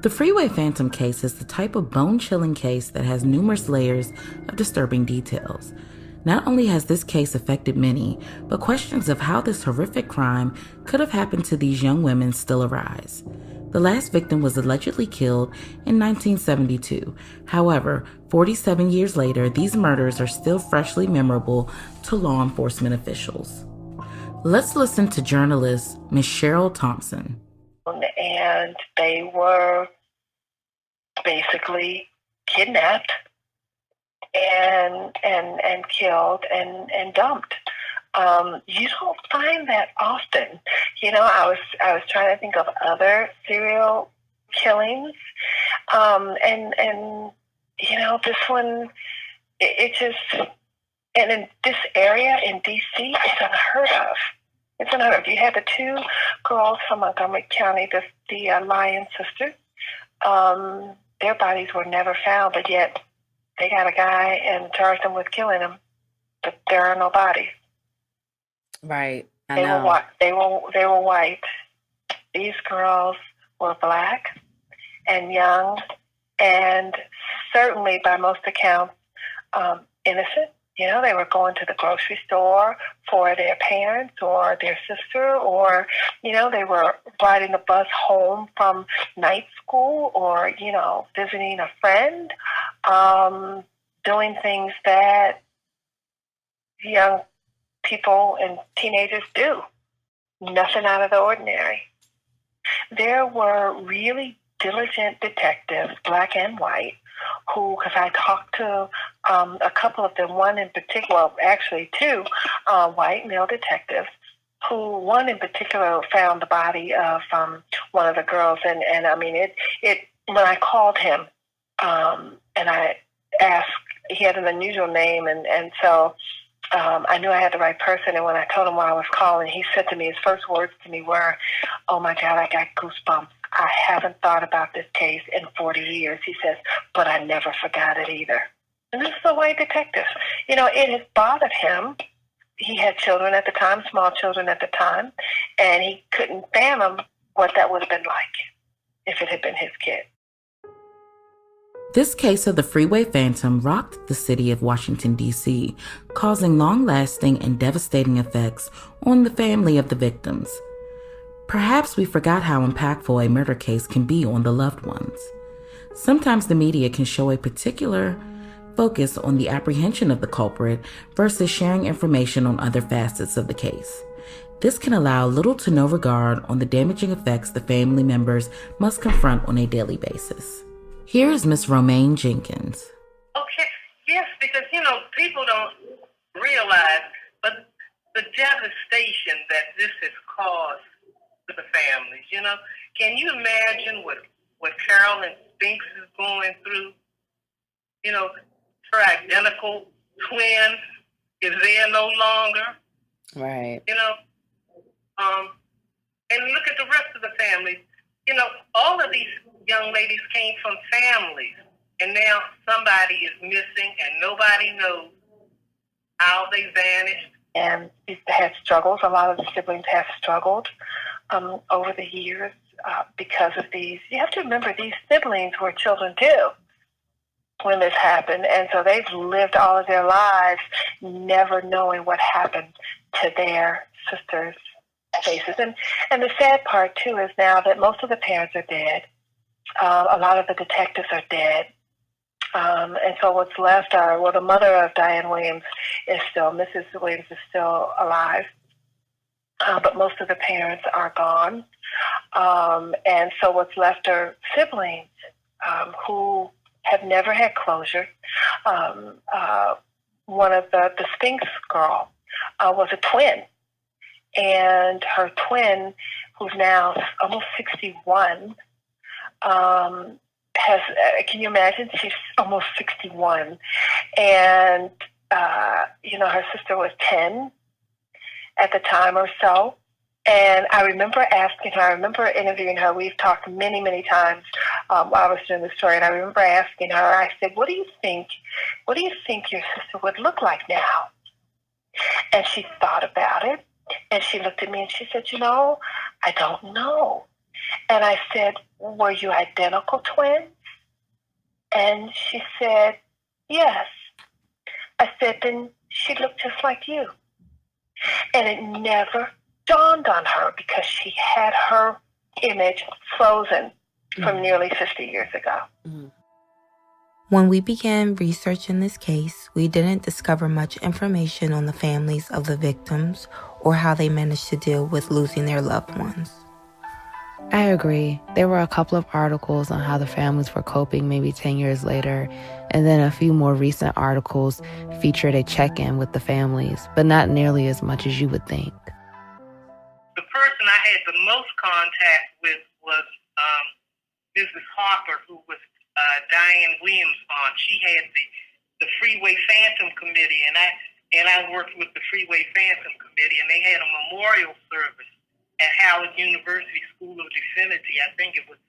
The Freeway Phantom case is the type of bone-chilling case that has numerous layers of disturbing details. Not only has this case affected many, but questions of how this horrific crime could have happened to these young women still arise. The last victim was allegedly killed in 1972. However, 47 years later, these murders are still freshly memorable to law enforcement officials. Let's listen to journalist Ms. Cheryl Thompson. And they were basically kidnapped and killed and dumped. You don't find that often. I was trying to think of other serial killings, and this one, it just, and in this area in D.C., it's unheard of. It's unheard of. You had the two girls from Montgomery County, the Lyon sisters. Their bodies were never found, but yet they got a guy and charged him with killing him. But there are no bodies. Right. I know. They were white. These girls were black and young, and certainly, by most accounts, innocent. They were going to the grocery store for their parents or their sister, or, they were riding the bus home from night school, or, visiting a friend, doing things that young people and teenagers do. Nothing out of the ordinary. There were really diligent detectives, black and white, who, because I talked to a couple of them, one in particular, well, actually two white male detectives, who one in particular found the body of one of the girls, and I mean it when I called him and I asked, he had an unusual name, and so I knew I had the right person, and when I told him why I was calling, he said to me, his first words to me were, "Oh my God, I got goosebumps. I haven't thought about this case in 40 years, he says, but I never forgot it either." And this is a white detective. It has bothered him. He had children at the time, small children at the time, and he couldn't fathom what that would have been like if it had been his kid. This case of the Freeway Phantom rocked the city of Washington, D.C., causing long-lasting and devastating effects on the family of the victims. Perhaps we forgot how impactful a murder case can be on the loved ones. Sometimes the media can show a particular focus on the apprehension of the culprit versus sharing information on other facets of the case. This can allow little to no regard on the damaging effects the family members must confront on a daily basis. Here is Miss Romaine Jenkins. Okay, yes, because, people don't realize, but the devastation that this has caused to the families, Can you imagine what Carolyn Spinks is going through? Her identical twin is there no longer. Right. And look at the rest of the families. All of these young ladies came from families, and now somebody is missing, and nobody knows how they vanished. And they had struggles. A lot of the siblings have struggled over the years because of these. You have to remember, these siblings were children too when this happened, and so they've lived all of their lives never knowing what happened to their sisters' faces. And the sad part too is now that most of the parents are dead. A lot of the detectives are dead. And so what's left are, the mother of Diane Williams is still, Mrs. Williams is still alive. But most of the parents are gone. And so what's left are siblings who have never had closure. One of the Spinks girl was a twin. And her twin, who's now almost 61, can you imagine? She's almost 61. And, her sister was 10 at the time or so. And I remember interviewing her. We've talked many, many times while I was doing the story. And I remember asking her, I said, what do you think your sister would look like now? And she thought about it. And she looked at me and she said, I don't know. And I said, were you identical twins? And she said, yes. I said, then she looked just like you. And it never dawned on her because she had her image frozen from nearly 50 years ago. When we began researching this case, we didn't discover much information on the families of the victims or how they managed to deal with losing their loved ones. I agree. There were a couple of articles on how the families were coping maybe 10 years later, and then a few more recent articles featured a check-in with the families, but not nearly as much as you would think. The person I had the most contact with was Mrs. Harper, who was Diane Williams' aunt. She had the Freeway Phantom Committee, and I worked with the Freeway Phantom Committee, and they had a memorial service at Howard University School of Divinity. I think it was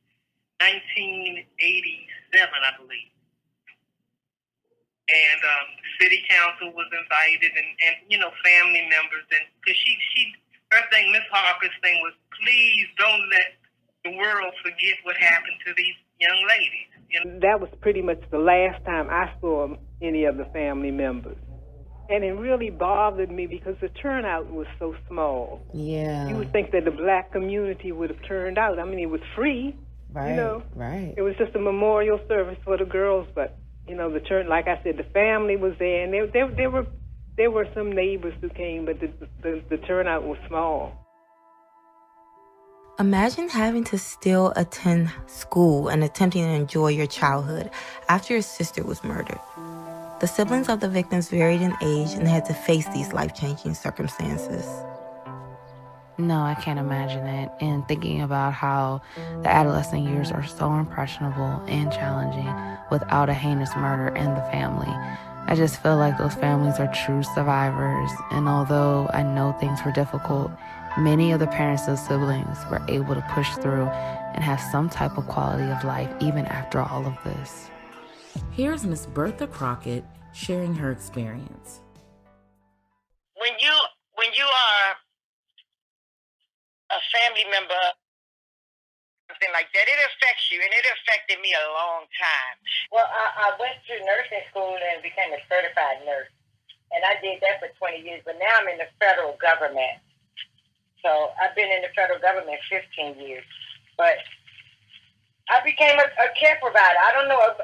1987, I believe. And city council was invited, and family members, and because her thing, Miss Harper's thing was, please don't let the world forget what happened to these young ladies. That was pretty much the last time I saw any of the family members. And it really bothered me because the turnout was so small. Yeah. You would think that the black community would have turned out. I mean, it was free. Right, right. It was just a memorial service for the girls, but, like I said, the family was there, and there were some neighbors who came, but the turnout was small. Imagine having to still attend school and attempting to enjoy your childhood after your sister was murdered. The siblings of the victims varied in age and had to face these life-changing circumstances. No, I can't imagine it. And thinking about how the adolescent years are so impressionable and challenging without a heinous murder in the family. I just feel like those families are true survivors. And although I know things were difficult, many of the parents of siblings were able to push through and have some type of quality of life even after all of this. Here's Miss Bertha Crockett sharing her experience. When you are a family member, something like that, it affects you, and it affected me a long time. Well, I went to nursing school and became a certified nurse, and I did that for 20 years, but now I'm in the federal government. So I've been in the federal government 15 years, but I became a care provider. I don't know if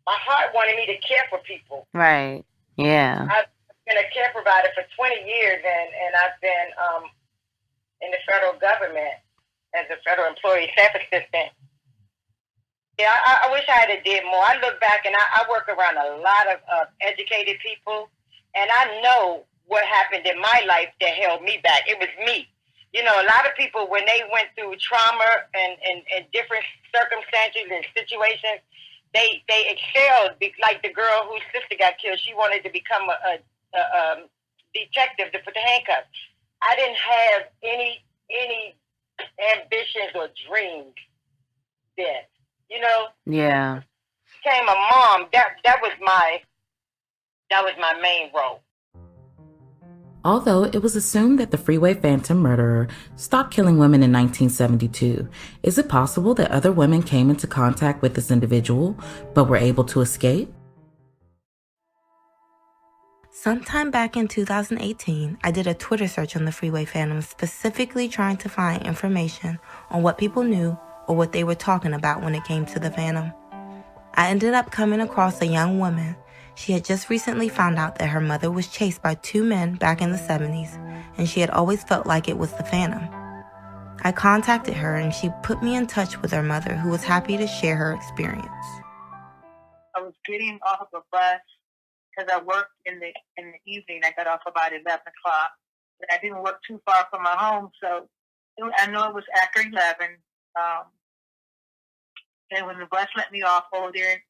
my heart wanted me to care for people. Right. Yeah. I've been a care provider for 20 years, and I've been in the federal government as a federal employee staff assistant. Yeah, I wish I had did more. I look back, and I work around a lot of educated people, and I know what happened in my life that held me back. It was me. A lot of people, when they went through trauma and different circumstances and situations, they excelled. Like the girl whose sister got killed, she wanted to become a detective to put the handcuffs. I didn't have any ambitions or dreams then. Yeah. Became a mom. That was my main role. Although it was assumed that the Freeway Phantom murderer stopped killing women in 1972, is it possible that other women came into contact with this individual but were able to escape? Sometime back in 2018, I did a Twitter search on the Freeway Phantom, specifically trying to find information on what people knew or what they were talking about when it came to the Phantom. I ended up coming across a young woman. She had just recently found out that her mother was chased by two men back in the 70s, and she had always felt like it was the Phantom. I contacted her, and she put me in touch with her mother, who was happy to share her experience. I was getting off of a bus because I worked in the evening. I got off about 11 o'clock. But I didn't work too far from my home, so I know it was after 11. And when the bus let me off over there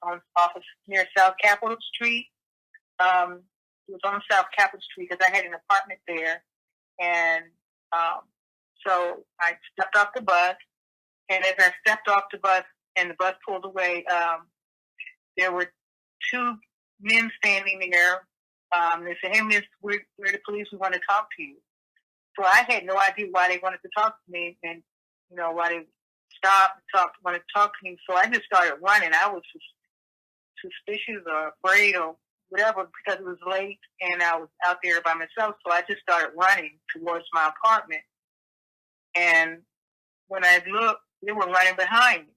near South Capitol Street, it was on South Capitol Street because I had an apartment there. And so I stepped off the bus. And as I stepped off the bus and the bus pulled away, there were two men standing there. They said, "Hey, miss, we're the police. We want to talk to you." So I had no idea why they wanted to talk to me and, why they stop, want to talk to me. So I just started running. I was suspicious or afraid or whatever because it was late and I was out there by myself. So I just started running towards my apartment. And when I looked, they were running behind me.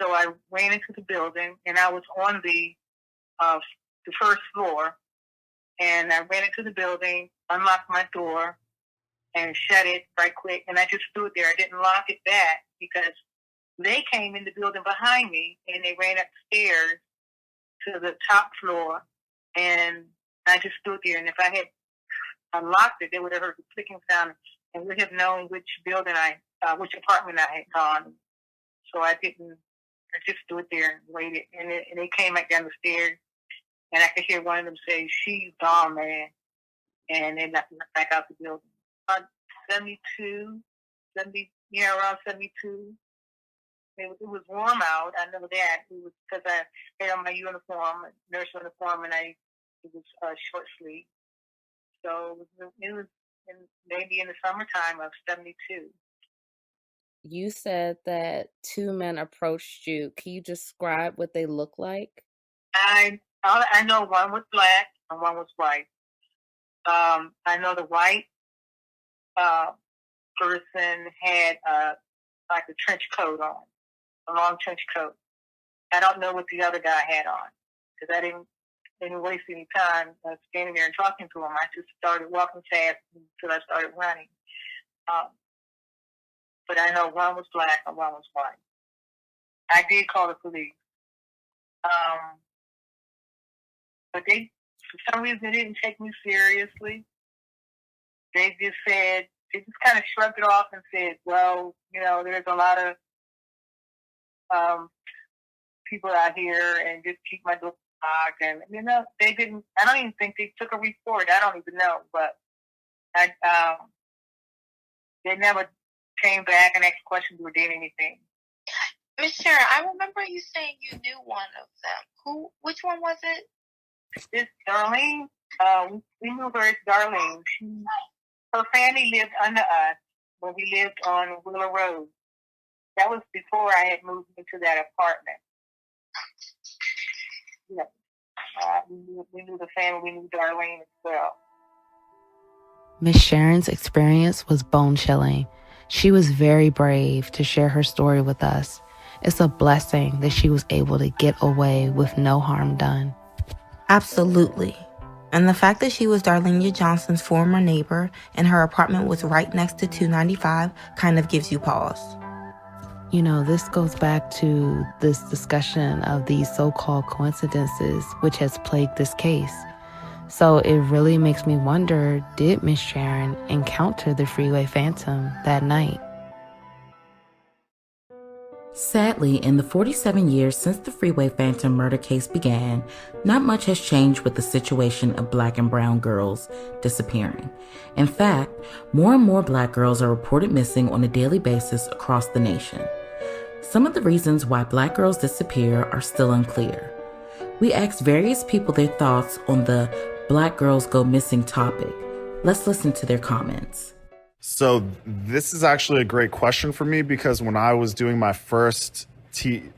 So I ran into the building, and I was on the first floor. And I ran into the building, unlocked my door, and shut it right quick. And I just stood there. I didn't lock it back because they came in the building behind me, and they ran upstairs to the top floor. And I just stood there. And if I had unlocked it, they would have heard the clicking sound and would have known which building which apartment I had gone. So I just stood there and waited. And they came back down the stairs, and I could hear one of them say, "She's gone, man." And they left me back out the building. 72, 70, around 72. It was warm out. I know that. It was because I had on my uniform, nurse uniform, and it was short sleeve. So it was maybe in the summertime of 72. You said that two men approached you. Can you describe what they look like? I know one was black and one was white. I know the white person had like a trench coat on, a long trench coat. I don't know what the other guy had on because I didn't waste any time standing there and talking to him. I just started walking fast until I started running. But I know one was black and one was white. I did call the police. But they, for some reason, they didn't take me seriously. They just kind of shrugged it off and said, well, there's a lot of people out here and just keep my door locked. And, they didn't, I don't even think they took a report. I don't even know. But they never came back and asked questions or did anything. Miss Sharon, I remember you saying you knew one of them. Which one was it? It's Darlene. We knew her as Darlene. Her family lived under us when we lived on Willow Road. That was before I had moved into that apartment. We knew the family. We knew Darlene as well. Miss Sharon's experience was bone-chilling. She was very brave to share her story with us. It's a blessing that she was able to get away with no harm done. Absolutely. And the fact that she was Darlene Johnson's former neighbor and her apartment was right next to 295 kind of gives you pause. This goes back to this discussion of these so-called coincidences, which has plagued this case. So it really makes me wonder, did Miss Sharon encounter the Freeway Phantom that night? Sadly, in the 47 years since the Freeway Phantom murder case began, not much has changed with the situation of Black and brown girls disappearing. In fact, more and more Black girls are reported missing on a daily basis across the nation. Some of the reasons why Black girls disappear are still unclear. We asked various people their thoughts on the Black girls go missing topic. Let's listen to their comments. So this is actually a great question for me because when I was doing my first teaching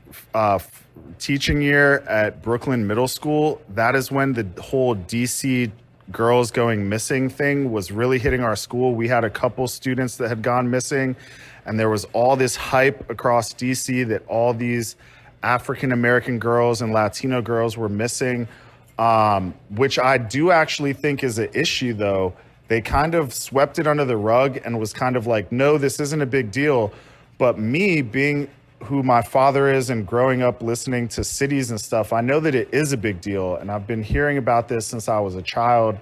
year at Brooklyn Middle School, that is when the whole DC girls going missing thing was really hitting our school. We had a couple students that had gone missing, and there was all this hype across DC that all these African-American girls and Latino girls were missing, which I do actually think is an issue, though. They kind of swept it under the rug and was kind of like, no, this isn't a big deal. But me being who my father is and growing up listening to cities and stuff, I know that it is a big deal. And I've been hearing about this since I was a child.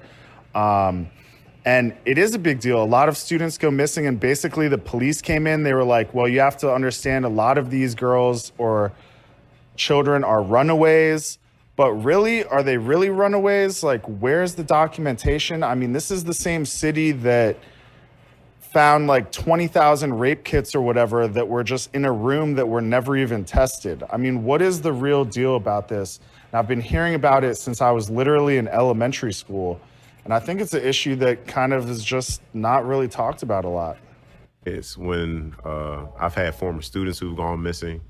And it is a big deal. A lot of students go missing, and basically the police came in. They were like, well, you have to understand a lot of these girls or children are runaways. But really, are they really runaways? Like, where's the documentation? I mean, this is the same city that found like 20,000 rape kits or whatever that were just in a room that were never even tested. I mean, what is the real deal about this? And I've been hearing about it since I was literally in elementary school. And I think it's an issue that kind of is just not really talked about a lot. It's when I've had former students who've gone missing.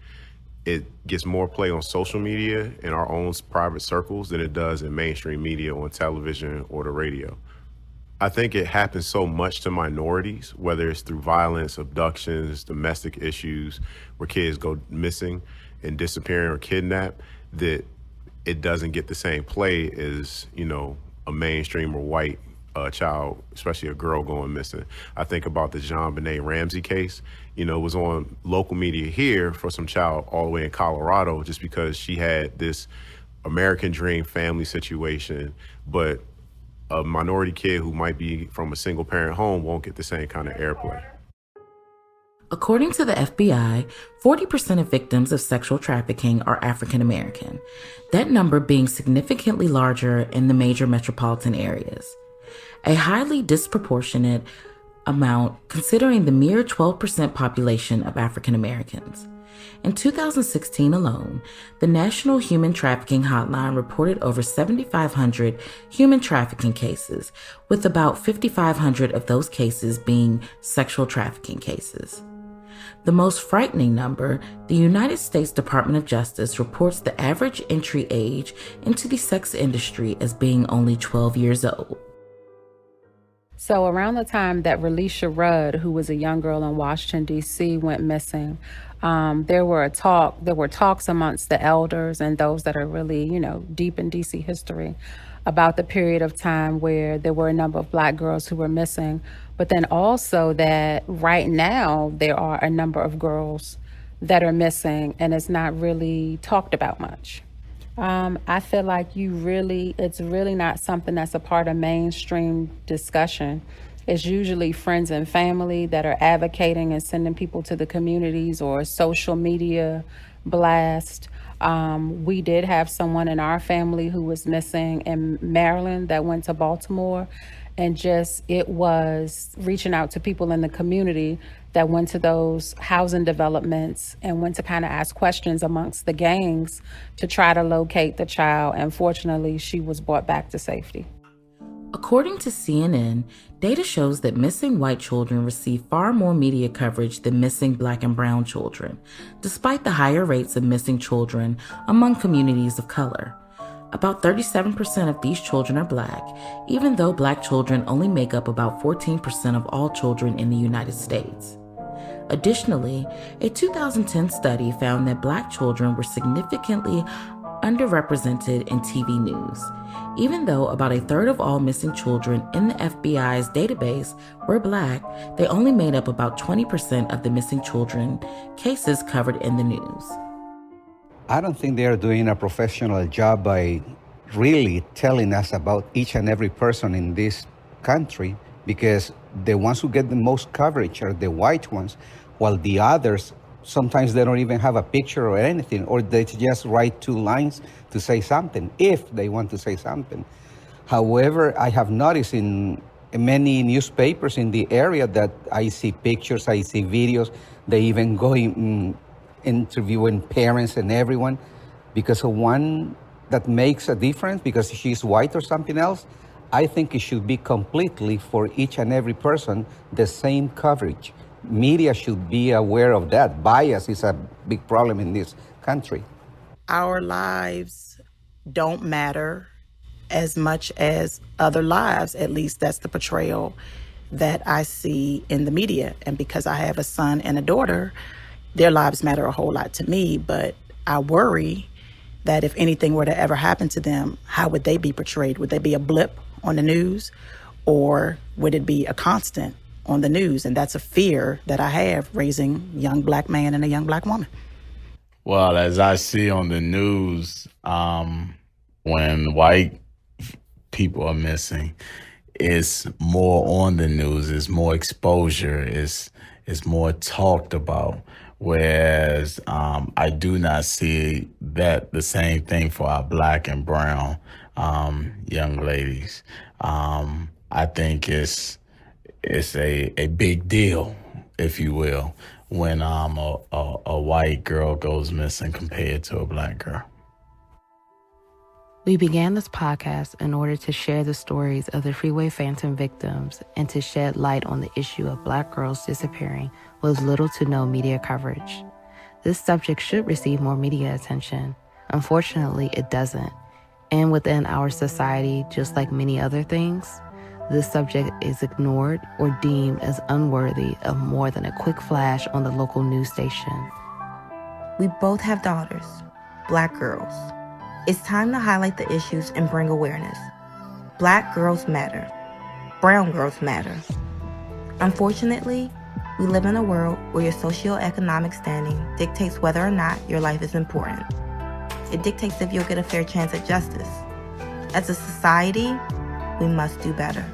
It gets more play on social media in our own private circles than it does in mainstream media on television or the radio. I think it happens so much to minorities, whether it's through violence, abductions, domestic issues, where kids go missing and disappearing or kidnapped, that it doesn't get the same play as, a mainstream or white child, especially a girl going missing. I think about the JonBenet Ramsey case. It was on local media here for some child all the way in Colorado just because she had this American dream family situation, but a minority kid who might be from a single parent home won't get the same kind of airplay. According to the FBI, 40% of victims of sexual trafficking are African American, that number being significantly larger in the major metropolitan areas. A highly disproportionate amount considering the mere 12% population of African Americans. In 2016 alone, the National Human Trafficking Hotline reported over 7,500 human trafficking cases, with about 5,500 of those cases being sexual trafficking cases. The most frightening number, the United States Department of Justice reports the average entry age into the sex industry as being only 12 years old. So around the time that Relisha Rudd, who was a young girl in Washington, D.C., went missing, there were talks amongst the elders and those that are really, deep in D.C. history about the period of time where there were a number of Black girls who were missing, but then also that right now there are a number of girls that are missing and it's not really talked about much. I feel like it's really not something that's a part of mainstream discussion. It's usually friends and family that are advocating and sending people to the communities or social media blast. We did have someone in our family who was missing in Maryland that went to Baltimore, and it was reaching out to people in the community that went to those housing developments and went to kind of ask questions amongst the gangs to try to locate the child. And fortunately, she was brought back to safety. According to CNN, data shows that missing white children receive far more media coverage than missing Black and brown children, despite the higher rates of missing children among communities of color. About 37% of these children are Black, even though Black children only make up about 14% of all children in the United States. Additionally, a 2010 study found that Black children were significantly underrepresented in TV news. Even though about a third of all missing children in the FBI's database were Black, they only made up about 20% of the missing children cases covered in the news. I don't think they are doing a professional job by really telling us about each and every person in this country, because the ones who get the most coverage are the white ones, while the others, sometimes they don't even have a picture or anything, or they just write 2 lines to say something, if they want to say something. However, I have noticed in many newspapers in the area that I see pictures, I see videos, they even go interviewing parents and everyone because of one that makes a difference, because she's white or something else. I think it should be completely for each and every person the same coverage. Media should be aware of that. Bias is a big problem in this country. Our lives don't matter as much as other lives. At least that's the portrayal that I see in the media. And because I have a son and a daughter, their lives matter a whole lot to me, but I worry that if anything were to ever happen to them, how would they be portrayed? Would they be a blip on the news, or would it be a constant on the news? And that's a fear that I have raising a young Black man and a young Black woman. Well, as I see on the news, when white people are missing, it's more on the news, it's more exposure, it's more talked about. Whereas I do not see that the same thing for our Black and brown young ladies. I think it's a big deal, if you will, when a white girl goes missing compared to a Black girl. We began this podcast in order to share the stories of the Freeway Phantom victims and to shed light on the issue of Black girls disappearing with little to no media coverage. This subject should receive more media attention. Unfortunately, it doesn't. And within our society, just like many other things, this subject is ignored or deemed as unworthy of more than a quick flash on the local news station. We both have daughters, Black girls. It's time to highlight the issues and bring awareness. Black girls matter. Brown girls matter. Unfortunately, we live in a world where your socioeconomic standing dictates whether or not your life is important. It dictates if you'll get a fair chance at justice. As a society, we must do better.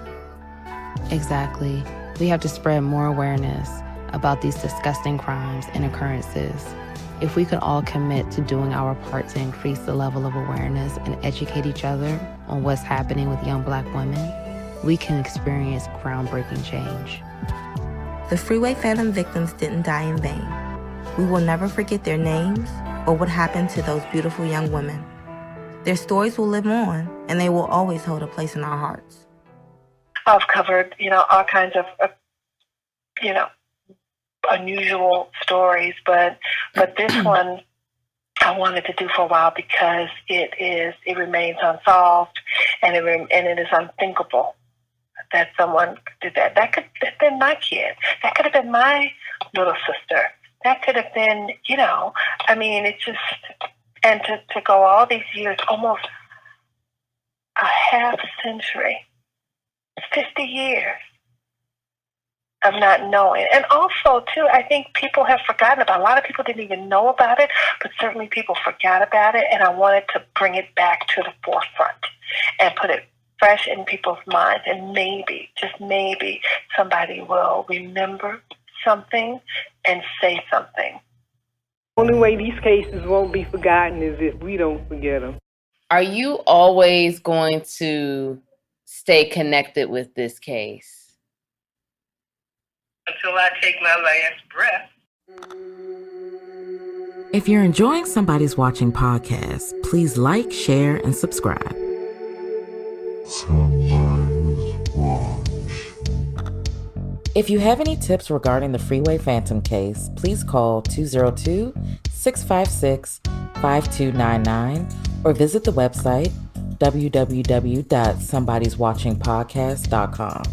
Exactly. We have to spread more awareness about these disgusting crimes and occurrences. If we could all commit to doing our part to increase the level of awareness and educate each other on what's happening with young Black women, we can experience groundbreaking change. The Freeway Phantom victims didn't die in vain. We will never forget their names or what happened to those beautiful young women. Their stories will live on, and they will always hold a place in our hearts. I've covered, all kinds of, unusual stories, but this one I wanted to do for a while because it remains unsolved, and it is unthinkable that someone did that. That could have been my kid. That could have been my little sister. That could have been, it's just, and to go all these years, almost a half century, 50 years of not knowing. And also, too, I think people have forgotten about it. A lot of people didn't even know about it, but certainly people forgot about it, and I wanted to bring it back to the forefront and put it fresh in people's minds, and maybe, just maybe, somebody will remember something and say something. The only way these cases won't be forgotten is if we don't forget them. Are you always going to stay connected with this case? Until I take my last breath. If you're enjoying Somebody's Watching podcast, please like, share, and subscribe. If you have any tips regarding the Freeway Phantom case, please call 202-656-5299 or visit the website www.somebodieswatchingpodcast.com.